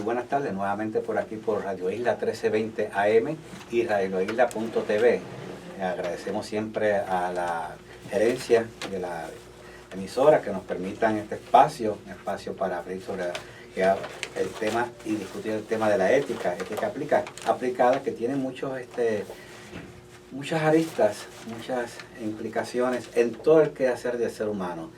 buenas tardes nuevamente por aquí por Radio Isla 1320 AM y radioisla.tv. Agradecemos siempre a la gerencia de la emisora que nos permitan este espacio, un espacio para abrir sobre el tema y discutir el tema de la ética aplicada, que tiene muchas aristas, muchas implicaciones en todo el quehacer del ser humano.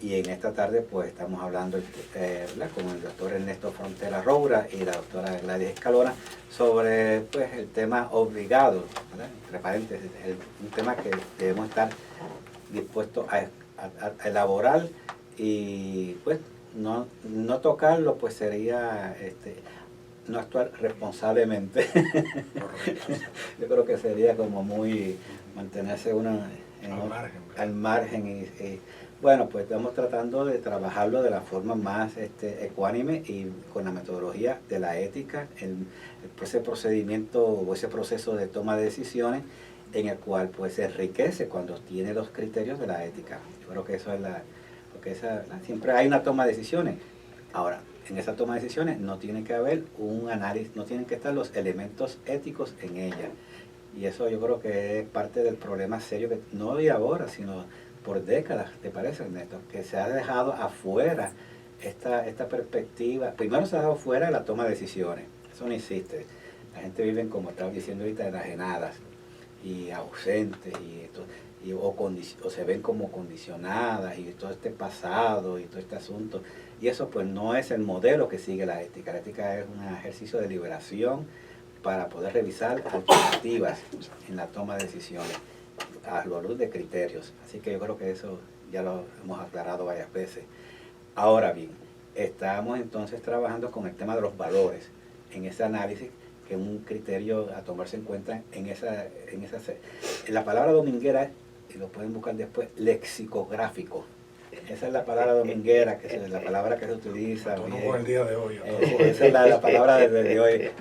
Y en esta tarde pues estamos hablando con el doctor Ernesto Frontera Roura y la doctora Gladys Escalona sobre pues, el tema obligado, ¿verdad? Entre paréntesis, un tema que debemos estar dispuestos a elaborar y pues no tocarlo pues sería no actuar responsablemente. Yo creo que sería como muy mantenerse uno al margen y bueno, pues estamos tratando de trabajarlo de la forma más ecuánime y con la metodología de la ética, ese procedimiento o ese proceso de toma de decisiones en el cual pues se enriquece cuando tiene los criterios de la ética. Yo creo que eso es porque siempre hay una toma de decisiones. Ahora, en esa toma de decisiones no tiene que haber un análisis, no tienen que estar los elementos éticos en ella. Y eso yo creo que es parte del problema serio, que no de ahora, sino por décadas, ¿te parece, Ernesto? Que se ha dejado afuera esta perspectiva. Primero se ha dejado fuera la toma de decisiones. Eso no existe. La gente vive, como estaba diciendo ahorita, enajenadas y ausentes o se ven como condicionadas y todo este pasado y todo este asunto. Y eso pues no es el modelo que sigue la ética. La ética es un ejercicio de liberación para poder revisar alternativas en la toma de decisiones a la luz de criterios. Así que yo creo que eso ya lo hemos aclarado varias veces. Ahora bien, estamos entonces trabajando con el tema de los valores, en ese análisis, que es un criterio a tomarse en cuenta en la palabra dominguera, y lo pueden buscar después, lexicográfico. Esa es la palabra dominguera, que es la palabra que se utiliza. Con el día de hoy. Esa es la palabra de hoy,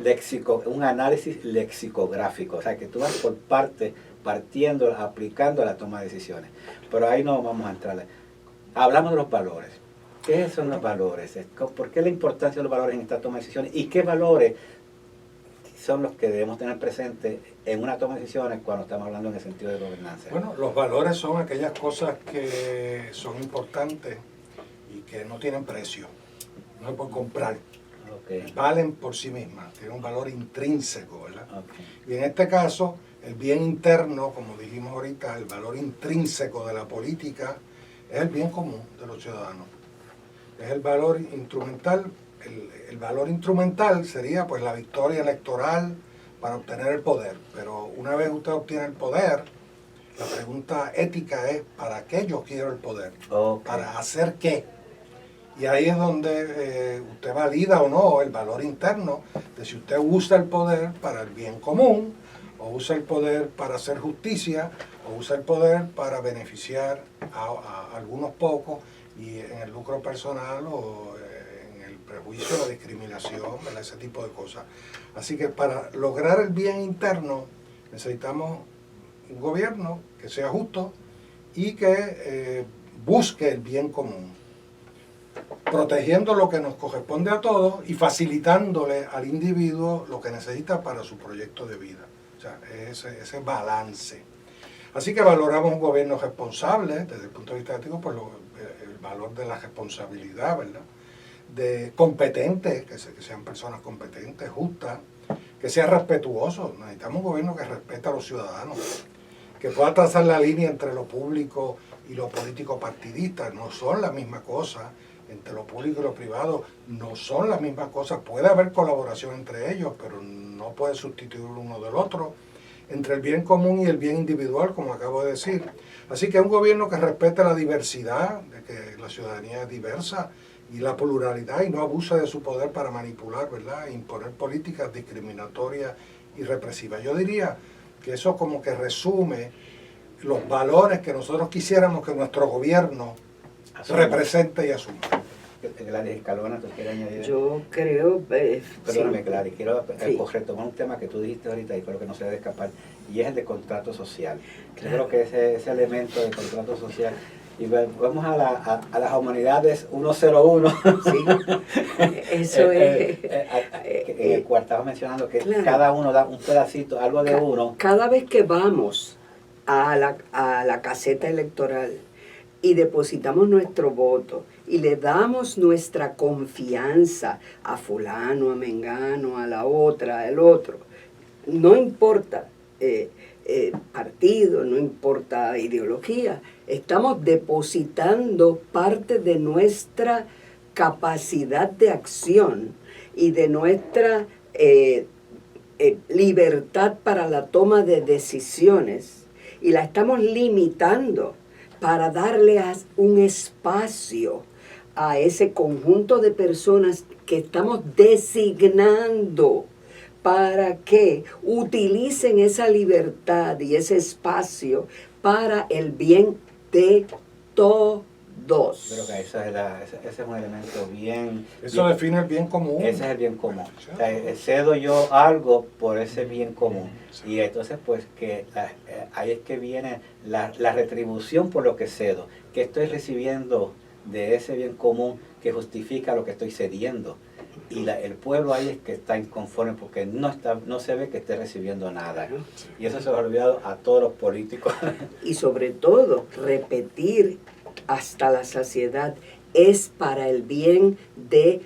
un análisis lexicográfico, o sea que tú vas por parte, partiendo, aplicando la toma de decisiones. Pero ahí no vamos a entrar. Hablamos de los valores. ¿Qué son los valores? ¿Por qué la importancia de los valores en esta toma de decisiones? ¿Y qué valores son los que debemos tener presentes en una toma de decisiones cuando estamos hablando en el sentido de gobernanza? Bueno, los valores son aquellas cosas que son importantes y que no tienen precio, no se pueden comprar. Okay. Valen por sí mismas, tienen un valor intrínseco, ¿verdad? Okay. Y en este caso, el bien interno, como dijimos ahorita, el valor intrínseco de la política es el bien común de los ciudadanos. Es el valor instrumental. El valor instrumental sería pues la victoria electoral para obtener el poder, pero una vez usted obtiene el poder, la pregunta ética es ¿para qué yo quiero el poder? Okay. ¿Para hacer qué? Y ahí es donde usted valida o no el valor interno de si usted usa el poder para el bien común, o usa el poder para hacer justicia, o usa el poder para beneficiar a algunos pocos y en el lucro personal o prejuicio, la discriminación, ¿verdad? Ese tipo de cosas. Así que para lograr el bien interno necesitamos un gobierno que sea justo y que busque el bien común, protegiendo lo que nos corresponde a todos y facilitándole al individuo lo que necesita para su proyecto de vida. O sea, ese balance. Así que valoramos un gobierno responsable desde el punto de vista ético, por el valor de la responsabilidad, ¿verdad? De competentes, que sean personas competentes, justas, que sean respetuosos. Necesitamos un gobierno que respete a los ciudadanos, que pueda trazar la línea entre lo público y lo político partidista. No son la misma cosa, entre lo público y lo privado no son las mismas cosas. Puede haber colaboración entre ellos, pero no puede sustituir uno del otro. Entre el bien común y el bien individual, como acabo de decir. Así que un gobierno que respete la diversidad, de que la ciudadanía es diversa, y la pluralidad, y no abusa de su poder para manipular, ¿verdad? E imponer políticas discriminatorias y represivas. Yo diría que eso como que resume los valores que nosotros quisiéramos que nuestro gobierno represente y asuma. Gladys Escalona, ¿tú quieres añadir? Yo creo... Perdóname, sí. Gladys, quiero retomar un tema que tú dijiste ahorita y creo que no se debe escapar, y es el de contrato social. Claro. Yo creo que ese elemento de contrato social Y vamos a las humanidades 101. Sí, eso es. En el cual estaba mencionando que claro, cada uno da un pedacito, algo de uno. Cada vez que vamos a la caseta electoral y depositamos nuestro voto y le damos nuestra confianza a fulano, a mengano, a la otra, al otro, no importa partido, no importa ideología, estamos depositando parte de nuestra capacidad de acción y de nuestra libertad para la toma de decisiones, y la estamos limitando para darle un espacio a ese conjunto de personas que estamos designando para que utilicen esa libertad y ese espacio para el bien de todos. Creo que ese es un elemento bien... Eso define el bien común. Ese es el bien común. O sea, cedo yo algo por ese bien común. Y entonces, pues, que ahí es que viene la retribución por lo que cedo. Que estoy recibiendo de ese bien común que justifica lo que estoy cediendo. Y el pueblo ahí es que está inconforme porque no se ve que esté recibiendo nada. Y eso se ha olvidado a todos los políticos. Y sobre todo, repetir hasta la saciedad, es para el bien de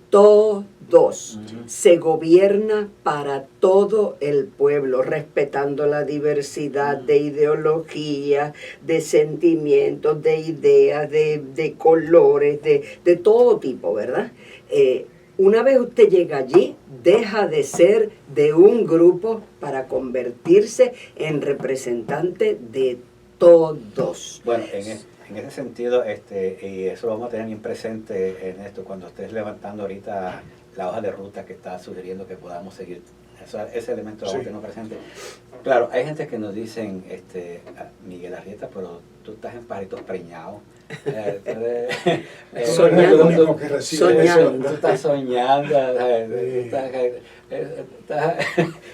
todos. Se gobierna para todo el pueblo, respetando la diversidad de ideología, de sentimientos, de ideas, de colores, de todo tipo, ¿verdad? Una vez usted llega allí, deja de ser de un grupo para convertirse en representante de todos. Bueno, en ese sentido, y eso lo vamos a tener bien presente en esto, cuando estés levantando ahorita la hoja de ruta que está sugiriendo que podamos seguir. Ese elemento lo vamos a tener presente. Claro, hay gente que nos dicen, Miguel Arrieta, pero tú estás en pajaritos preñados. Soñando. Tú estás soñando.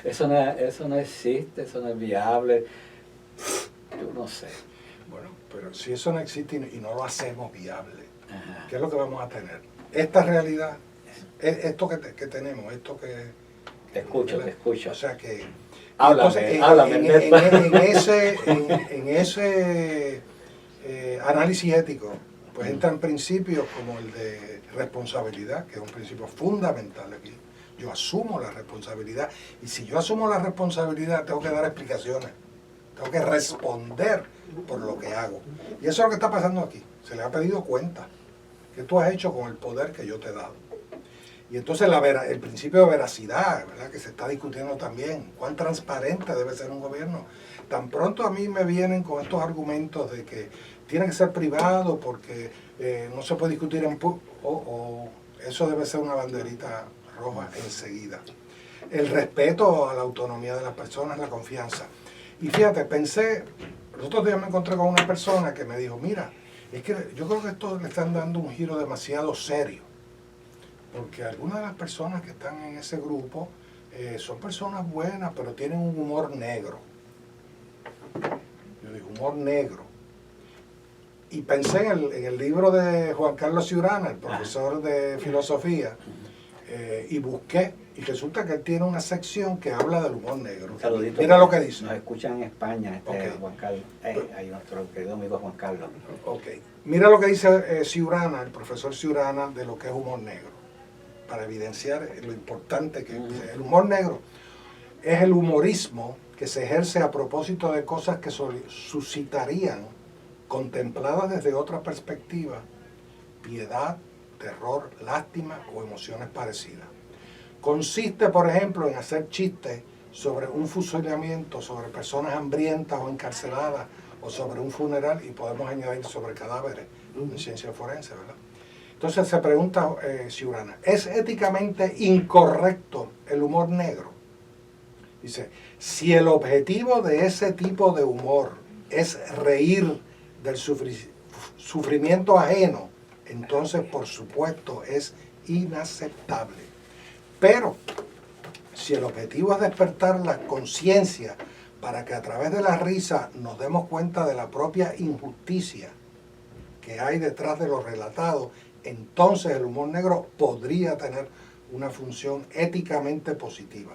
Eso no existe, eso no es viable. Yo no sé. Bueno, pero si eso no existe y no lo hacemos viable, Ajá. ¿qué es lo que vamos a tener? Esta realidad, esto que tenemos, esto que... Te escucho. O sea que... Háblame. En ese análisis ético, pues entran principios como el de responsabilidad, que es un principio fundamental aquí. Yo asumo la responsabilidad, y si yo asumo la responsabilidad, tengo que dar explicaciones. Tengo que responder por lo que hago. Y eso es lo que está pasando aquí. Se le ha pedido cuenta. ¿Qué tú has hecho con el poder que yo te he dado? Y entonces el principio de veracidad, ¿verdad?, que se está discutiendo también. ¿Cuán transparente debe ser un gobierno? Tan pronto a mí me vienen con estos argumentos de que tiene que ser privado porque no se puede discutir en público. Eso debe ser una banderita roja enseguida. El respeto a la autonomía de las personas, la confianza. Y fíjate, los otros días me encontré con una persona que me dijo, mira, es que yo creo que esto le están dando un giro demasiado serio, porque algunas de las personas que están en ese grupo son personas buenas, pero tienen un humor negro. Yo digo, humor negro. Y pensé en el libro de Juan Carlos Ciurana, el profesor de filosofía, y busqué, y resulta que él tiene una sección que habla del humor negro. Un saludito. Mira lo que dice. Nos escuchan en España, Okay. Juan Carlos. Ahí nuestro querido amigo Juan Carlos. Okay. Mira lo que dice Ciurana, el profesor Ciurana, de lo que es humor negro, para evidenciar lo importante que es. El humor negro es el humorismo que se ejerce a propósito de cosas que suscitarían, contempladas desde otra perspectiva, piedad, terror, lástima o emociones parecidas. Consiste, por ejemplo, en hacer chistes sobre un fusilamiento, sobre personas hambrientas o encarceladas, o sobre un funeral, y podemos añadir sobre cadáveres en ciencia forense, ¿verdad? Entonces se pregunta Ciurana, ¿es éticamente incorrecto el humor negro? Dice, si el objetivo de ese tipo de humor es reír del sufrimiento ajeno, entonces por supuesto es inaceptable. Pero si el objetivo es despertar la conciencia para que a través de la risa nos demos cuenta de la propia injusticia que hay detrás de lo relatado, entonces el humor negro podría tener una función éticamente positiva.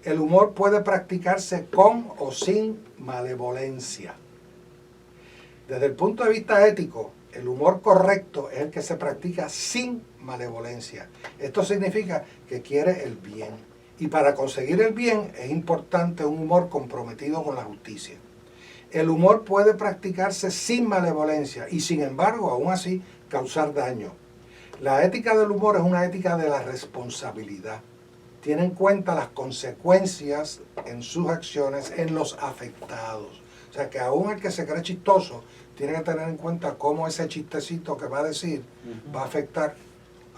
El humor puede practicarse con o sin malevolencia. Desde el punto de vista ético, el humor correcto es el que se practica sin malevolencia. Esto significa que quiere el bien. Y para conseguir el bien es importante un humor comprometido con la justicia. El humor puede practicarse sin malevolencia y sin embargo, aún así, causar daño. La ética del humor es una ética de la responsabilidad. Tiene en cuenta las consecuencias en sus acciones en los afectados. O sea que aún el que se cree chistoso tiene que tener en cuenta cómo ese chistecito que va a decir va a afectar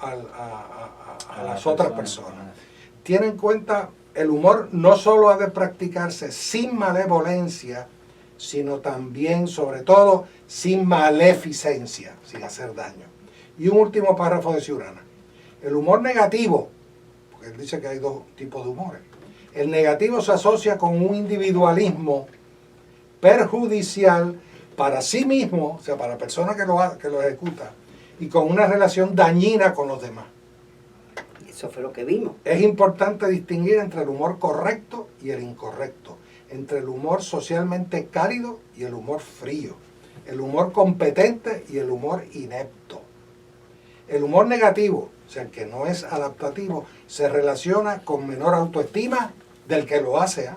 a las otras personas. Tiene en cuenta, el humor no solo ha de practicarse sin malevolencia, sino también, sobre todo, sin maleficencia, sin hacer daño. Y un último párrafo de Ciurana. El humor negativo, porque él dice que hay dos tipos de humores. El negativo se asocia con un individualismo perjudicial para sí mismo, o sea, para la persona que lo ejecuta, y con una relación dañina con los demás. Eso fue lo que vimos. Es importante distinguir entre el humor correcto y el incorrecto, entre el humor socialmente cálido y el humor frío, el humor competente y el humor inepto. El humor negativo, o sea, el que no es adaptativo, se relaciona con menor autoestima del que lo hace,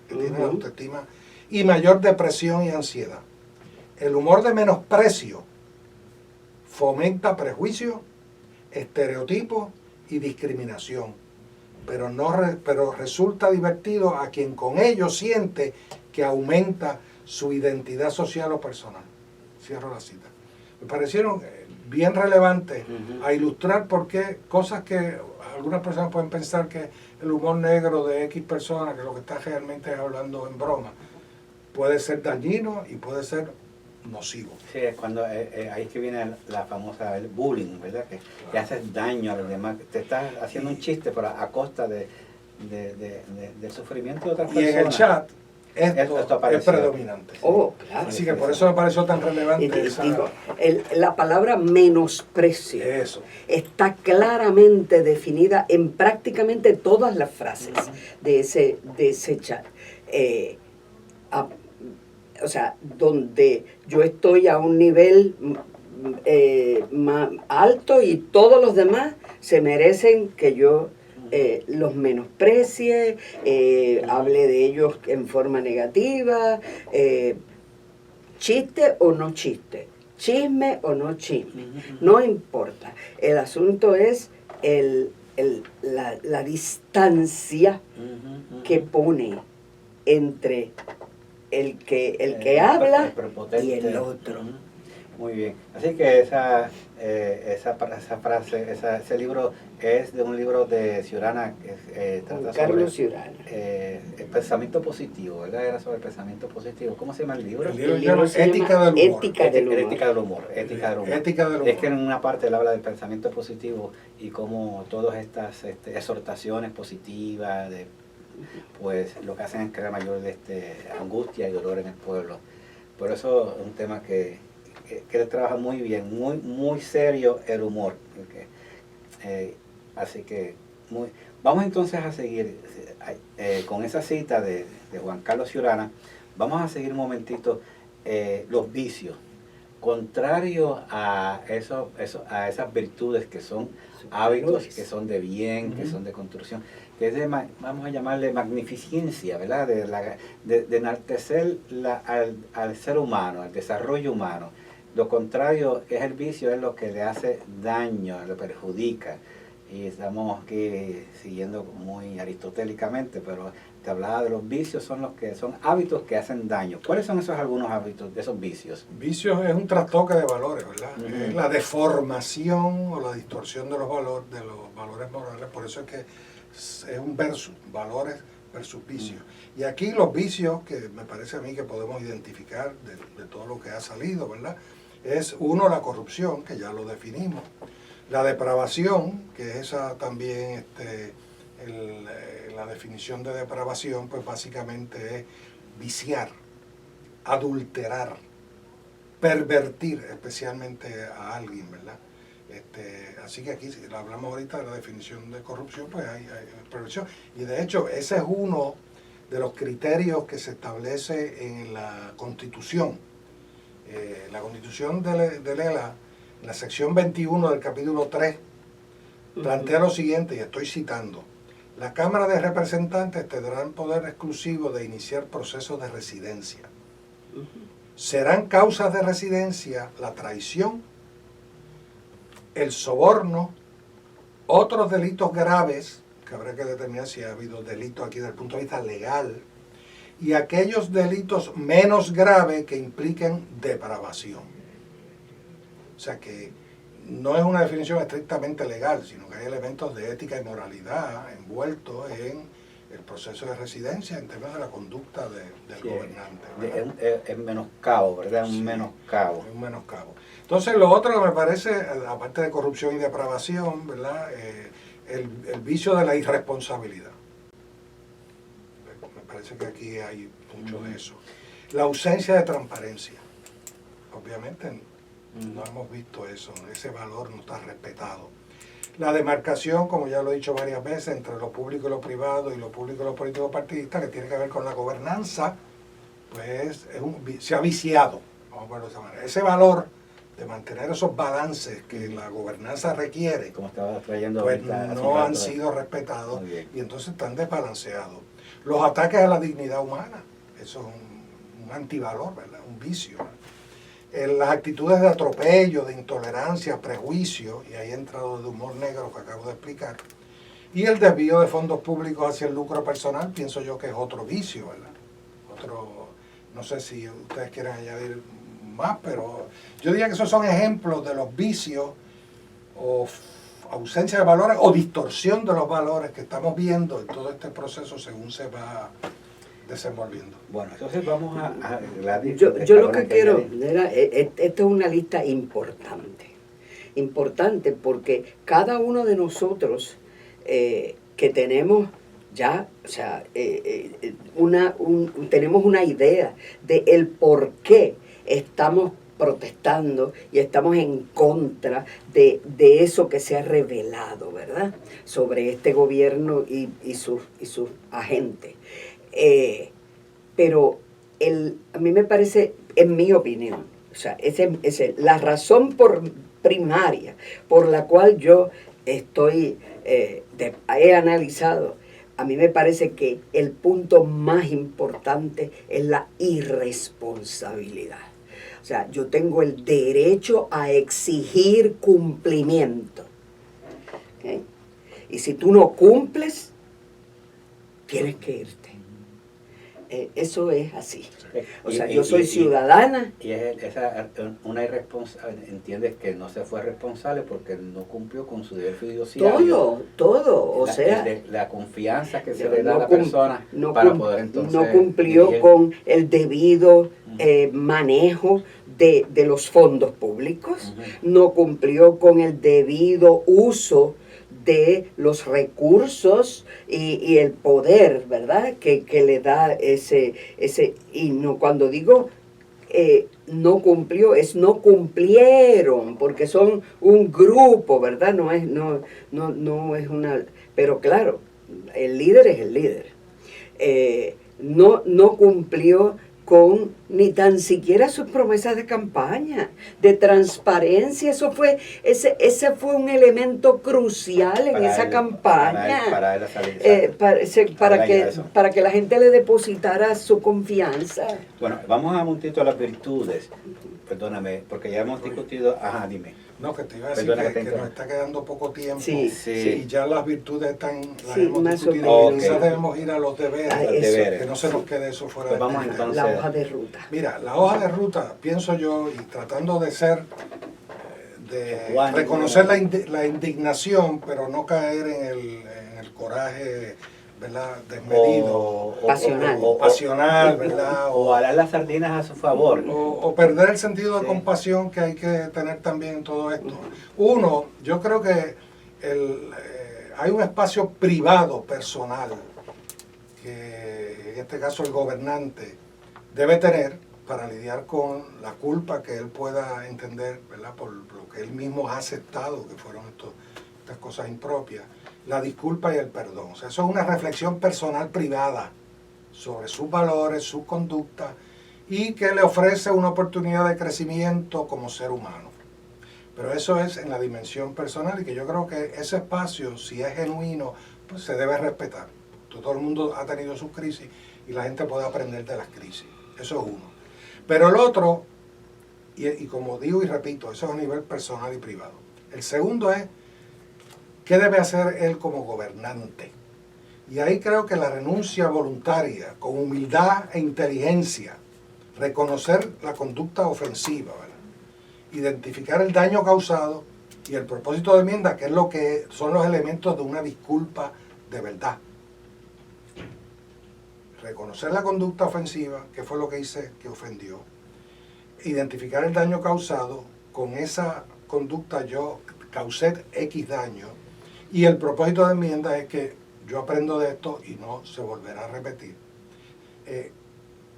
que tiene autoestima, y mayor depresión y ansiedad. El humor de menosprecio fomenta prejuicios, estereotipos y discriminación, pero resulta divertido a quien con ello siente que aumenta su identidad social o personal. Cierro la cita. Me parecieron bien relevantes a ilustrar por qué cosas que algunas personas pueden pensar que el humor negro de X persona, que lo que está realmente hablando en broma, puede ser dañino y puede ser nocivo. Sí, es cuando ahí es que viene la famosa el bullying, ¿verdad? Que haces daño a los demás, te estás haciendo un chiste pero a costa del sufrimiento de otras personas. Y en el chat esto es predominante. Oh, claro. Así que por eso me pareció tan relevante. Digo, la palabra menosprecio Eso. está claramente definida en prácticamente todas las frases de ese chat. O sea, donde yo estoy a un nivel más alto y todos los demás se merecen que yo los menosprecie, hable de ellos en forma negativa, chiste o no chiste, chisme o no chisme, no importa. El asunto es la distancia que pone entre el que habla y el otro. Muy bien. Así que esa frase, ese libro es de un libro de Ciurana que trata Carlos sobre Ciurana. El pensamiento positivo, ¿verdad? Era sobre el pensamiento positivo. ¿Cómo se llama el libro? El libro se llama Ética del Humor. Ética del humor. Ética del humor. Es que en una parte él habla del pensamiento positivo y cómo todas estas exhortaciones positivas pues lo que hacen es crear mayor angustia y dolor en el pueblo. Por eso es un tema que él trabaja muy bien, muy serio el humor. Así que vamos entonces a seguir con esa cita de Juan Carlos Ciurana. Vamos a seguir un momentito los vicios, contrario a esas virtudes que son hábitos, que son de bien, que son de construcción, que es vamos a llamarle magnificencia, ¿verdad? De enaltecer al ser humano, al desarrollo humano. Lo contrario es el vicio, es lo que le hace daño, lo perjudica. Y estamos aquí siguiendo muy aristotélicamente, pero te hablaba de los vicios, son hábitos que hacen daño. ¿Cuáles son esos algunos hábitos de esos vicios? Vicios es un trastoque de valores, ¿verdad? Es la deformación o la distorsión de los valores morales. Por eso es que es un versus, valores versus vicios. Y aquí los vicios, que me parece a mí que podemos identificar de todo lo que ha salido, ¿verdad? Es uno, la corrupción, que ya lo definimos. La depravación, que es esa también, la definición de depravación, pues básicamente es viciar, adulterar, pervertir especialmente a alguien, ¿verdad? Así que aquí, si hablamos ahorita de la definición de corrupción, pues hay perversión. Y de hecho, ese es uno de los criterios que se establece en la Constitución. La Constitución de Lela, en la sección 21 del capítulo 3, plantea lo siguiente, y estoy citando: la Cámara de Representantes tendrá el poder exclusivo de iniciar procesos de residencia. Serán causas de residencia la traición, el soborno, otros delitos graves, que habrá que determinar si ha habido delitos aquí desde el punto de vista legal, y aquellos delitos menos graves que impliquen depravación. O sea que no es una definición estrictamente legal, sino que hay elementos de ética y moralidad envueltos en el proceso de residencia en términos de la conducta del gobernante. Es menoscabo, ¿verdad? Sí, Un menoscabo. Es un menoscabo. Entonces, lo otro que me parece, aparte de corrupción y depravación, ¿verdad? El vicio de la irresponsabilidad. Me parece que aquí hay mucho de eso. La ausencia de transparencia. Obviamente no hemos visto eso, ese valor no está respetado. La demarcación, como ya lo he dicho varias veces, entre lo público y lo privado, y lo público y lo político partidista, que tiene que ver con la gobernanza, pues se ha viciado, vamos a ponerlo de esa manera. Ese valor de mantener esos balances que la gobernanza requiere, Como estaba trayendo pues ahorita, hace no un han rato. sido respetados Muy y entonces están desbalanceados. Los ataques a la dignidad humana, eso es un antivalor, ¿verdad? Un vicio. Las actitudes de atropello, de intolerancia, prejuicio, y ahí entra lo de humor negro que acabo de explicar, y el desvío de fondos públicos hacia el lucro personal, pienso yo que es otro vicio, ¿verdad? No sé si ustedes quieren añadir más, pero yo diría que esos son ejemplos de los vicios o ausencia de valores o distorsión de los valores que estamos viendo en todo este proceso según se va desenvolviendo. Bueno, entonces vamos a Gladys. Yo lo que quiero, esta es una lista importante porque cada uno de nosotros que tenemos ya, o sea, tenemos una idea de el por qué estamos protestando y estamos en contra de eso que se ha revelado, ¿verdad? Sobre este gobierno y sus agentes. Pero a mí me parece, en mi opinión, o sea, la razón primaria por la cual yo he analizado, a mí me parece que el punto más importante es la irresponsabilidad. O sea, yo tengo el derecho a exigir cumplimiento. ¿Okay? Y si tú no cumples, tienes que irte. Eso es así. O sea, yo soy ciudadana. Y es una irresponsable, entiendes que no se fue responsable porque no cumplió con su deber fiduciario. Todo, o sea. La confianza que se le da a la persona para poder entonces. No cumplió con el debido manejo de los fondos públicos, no cumplió con el debido uso de los recursos y el poder, ¿verdad? Que le da ese y no, cuando digo no cumplió, no cumplieron, porque son un grupo, ¿verdad? No es una, pero claro, el líder es el líder. No cumplió con ni tan siquiera sus promesas de campaña, de transparencia. Ese fue un elemento crucial en esa campaña. Para que la gente le depositara su confianza. Bueno, vamos un momentito a las virtudes. Perdóname, porque ya hemos discutido. Ajá, dime. No, que te iba a decir que nos está quedando poco tiempo. Sí. Y ya las virtudes las sí, hemos discutido. Okay. Quizás debemos ir a los deberes, que no se nos quede eso fuera pues de vamos entonces. La hoja de ruta. Mira, la hoja de ruta, pienso yo, y tratando de reconocer la indignación, pero no caer en el coraje, ¿verdad? Desmedido. Pasional, ¿verdad? O alar las sardinas a su favor. O perder el sentido de compasión que hay que tener también en todo esto. Uno, yo creo que hay un espacio privado, personal, que en este caso el gobernante debe tener, para lidiar con la culpa que él pueda entender, ¿verdad? Por lo que él mismo ha aceptado, que fueron estas cosas impropias, la disculpa y el perdón. O sea, eso es una reflexión personal privada sobre sus valores, su conducta, y que le ofrece una oportunidad de crecimiento como ser humano. Pero eso es en la dimensión personal, y que yo creo que ese espacio, si es genuino, pues se debe respetar. Todo el mundo ha tenido sus crisis y la gente puede aprender de las crisis. Eso es uno. Pero el otro, y como digo y repito, eso es a nivel personal y privado. El segundo es, ¿qué debe hacer él como gobernante? Y ahí creo que la renuncia voluntaria, con humildad e inteligencia, reconocer la conducta ofensiva, ¿verdad? Identificar el daño causado y el propósito de enmienda, que es lo que son los elementos de una disculpa de verdad. Reconocer la conducta ofensiva, que fue lo que hice que ofendió. Identificar el daño causado, con esa conducta yo causé X daño, y el propósito de enmienda es que yo aprendo de esto y no se volverá a repetir.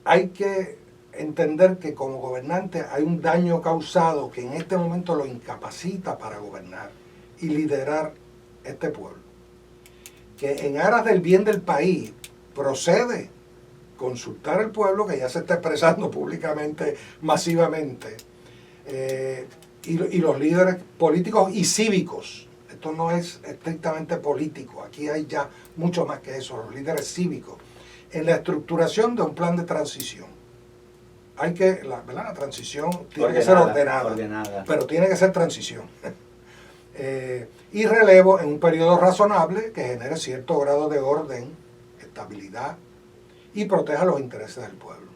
Hay que entender que como gobernante hay un daño causado que en este momento lo incapacita para gobernar y liderar este pueblo. Que en aras del bien del país procede consultar al pueblo, que ya se está expresando públicamente, masivamente, y los líderes políticos y cívicos. Esto no es estrictamente político, aquí hay ya mucho más que eso, los líderes cívicos, en la estructuración de un plan de transición. Hay que, la transición tiene que ser ordenada, pero tiene que ser transición. Y relevo en un periodo razonable que genere cierto grado de orden, estabilidad y proteja los intereses del pueblo.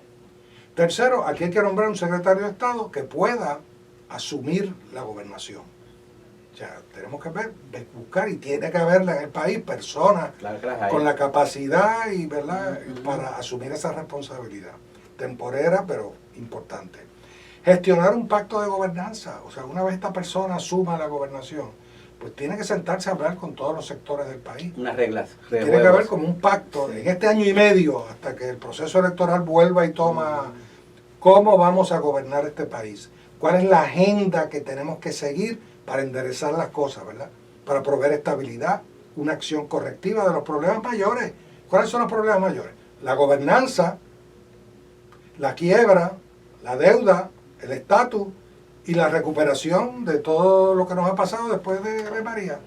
Tercero, aquí hay que nombrar un secretario de Estado que pueda asumir la gobernación. O sea, tenemos que buscar, y tiene que haber en el país personas con la capacidad y, ¿verdad? Para asumir esa responsabilidad. Temporera, pero importante. Gestionar un pacto de gobernanza. O sea, una vez esta persona asuma la gobernación, pues tiene que sentarse a hablar con todos los sectores del país. Unas reglas. Tiene que haber como un pacto en este año y medio, hasta que el proceso electoral vuelva y toma cómo vamos a gobernar este país. ¿Cuál es la agenda que tenemos que seguir para enderezar las cosas, ¿verdad? Para proveer estabilidad, una acción correctiva de los problemas mayores. ¿Cuáles son los problemas mayores? La gobernanza, la quiebra, la deuda, el estatus y la recuperación de todo lo que nos ha pasado después de María,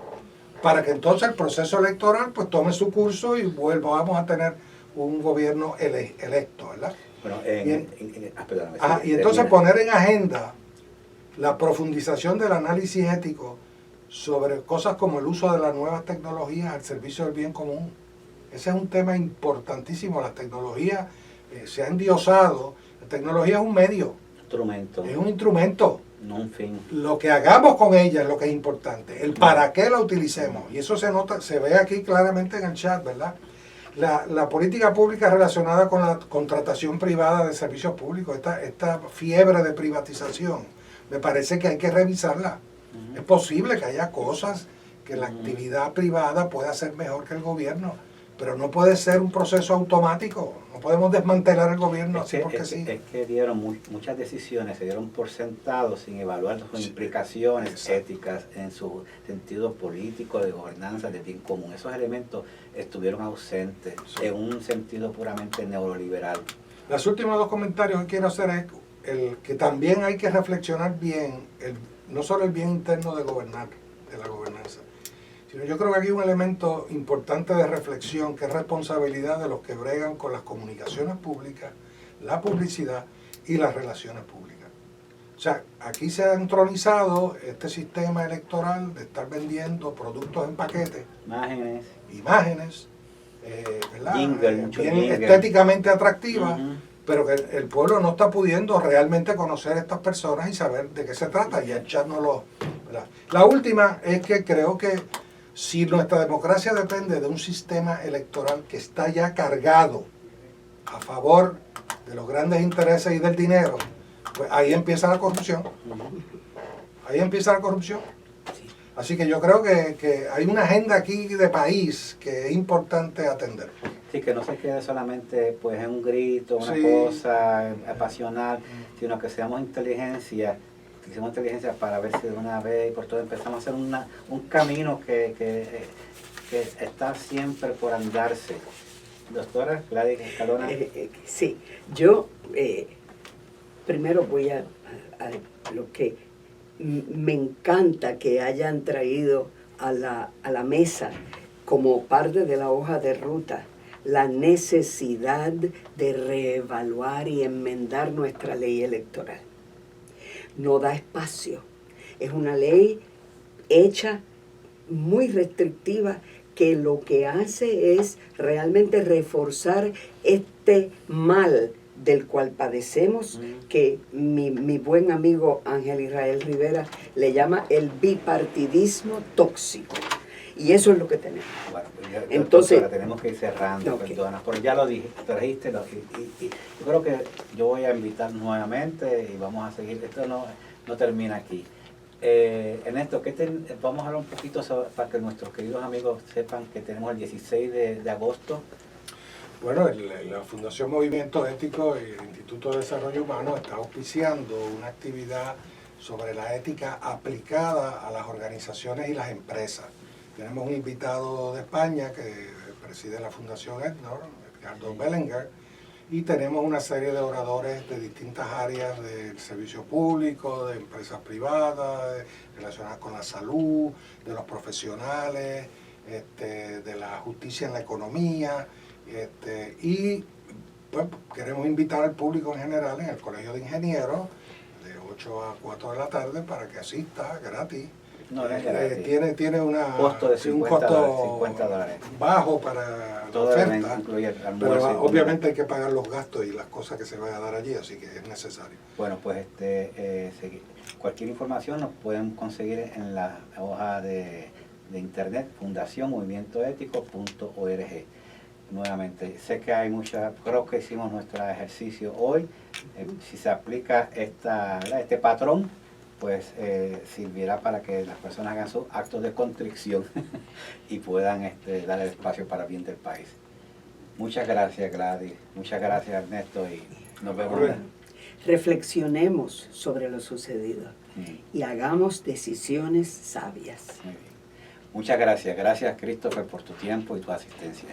para que entonces el proceso electoral pues tome su curso y vamos a tener un gobierno electo, ¿verdad? Bueno, y entonces poner en agenda la profundización del análisis ético sobre cosas como el uso de las nuevas tecnologías al servicio del bien común. Ese es un tema importantísimo. Las tecnologías se han endiosado. La tecnología es un medio. Es un instrumento. No un fin. Lo que hagamos con ella es lo que es importante. El para qué la utilicemos. Y eso se nota, se ve aquí claramente en el chat, ¿verdad? La política pública relacionada con la contratación privada de servicios públicos, esta fiebre de privatización, me parece que hay que revisarla. Es posible que haya cosas que la actividad privada pueda hacer mejor que el gobierno, pero no puede ser un proceso automático. No podemos desmantelar el gobierno así porque sí. Es que dieron muchas decisiones, se dieron por sentado sin evaluar sus implicaciones éticas en su sentido político, de gobernanza, de bien común. Esos elementos estuvieron ausentes en un sentido puramente neoliberal. Los últimos dos comentarios que quiero hacer es que también hay que reflexionar bien, no solo el bien interno de gobernar, de la gobernanza, sino yo creo que aquí hay un elemento importante de reflexión que es responsabilidad de los que bregan con las comunicaciones públicas, la publicidad y las relaciones públicas. O sea, aquí se ha entronizado este sistema electoral de estar vendiendo productos en paquetes, imágenes, ¿verdad? Bien estéticamente atractivas, pero que el pueblo no está pudiendo realmente conocer a estas personas y saber de qué se trata, y el chat no lo... ¿verdad? La última es que creo que si nuestra democracia depende de un sistema electoral que está ya cargado a favor de los grandes intereses y del dinero, pues ahí empieza la corrupción. Ahí empieza la corrupción. Así que yo creo que hay una agenda aquí de país que es importante atender. Sí, que no se quede solamente pues en un grito, una Sí. cosa pasional, sino que seamos inteligencia para ver si de una vez y por todo empezamos a hacer un camino que está siempre por andarse. Doctora Gladys Escalona. Sí, yo primero voy a lo que me encanta que hayan traído a la mesa como parte de la hoja de ruta la necesidad de reevaluar y enmendar nuestra ley electoral. No da espacio. Es una ley hecha muy restrictiva que lo que hace es realmente reforzar este mal del cual padecemos, que mi buen amigo Ángel Israel Rivera le llama el bipartidismo tóxico. Y eso es lo que tenemos. Bueno, Entonces, doctora, tenemos que ir cerrando, okay. Perdona, pero ya lo dije, trajiste, y yo creo que yo voy a invitar nuevamente y vamos a seguir, esto no termina aquí. Ernesto, vamos a hablar un poquito para que nuestros queridos amigos sepan que tenemos el 16 de agosto. Bueno, la Fundación Movimiento Ético y el Instituto de Desarrollo Humano está auspiciando una actividad sobre la ética aplicada a las organizaciones y las empresas. Tenemos un invitado de España que preside la Fundación Ednor, Edgardo Bellinger, y tenemos una serie de oradores de distintas áreas del servicio público, de empresas privadas, relacionadas con la salud, de los profesionales, de la justicia en la economía, y pues, queremos invitar al público en general en el Colegio de Ingenieros de 8 a 4 de la tarde para que asista gratis. No, es gratis. Tiene un costo de un costo $50 bajo para todo la oferta, incluye el pero almuerzo obviamente hay que pagar los gastos y las cosas que se van a dar allí, así que es necesario. Bueno, pues cualquier información nos pueden conseguir en la hoja de internet fundacionmovimientoético.org. Nuevamente, sé que hay creo que hicimos nuestro ejercicio hoy. Si se aplica este patrón, pues servirá para que las personas hagan sus actos de contrición y puedan dar el espacio para el bien del país. Muchas gracias, Gladys. Muchas gracias, Ernesto, y nos vemos. Reflexionemos sobre lo sucedido y hagamos decisiones sabias. Muy bien. Muchas gracias. Gracias, Christopher, por tu tiempo y tu asistencia.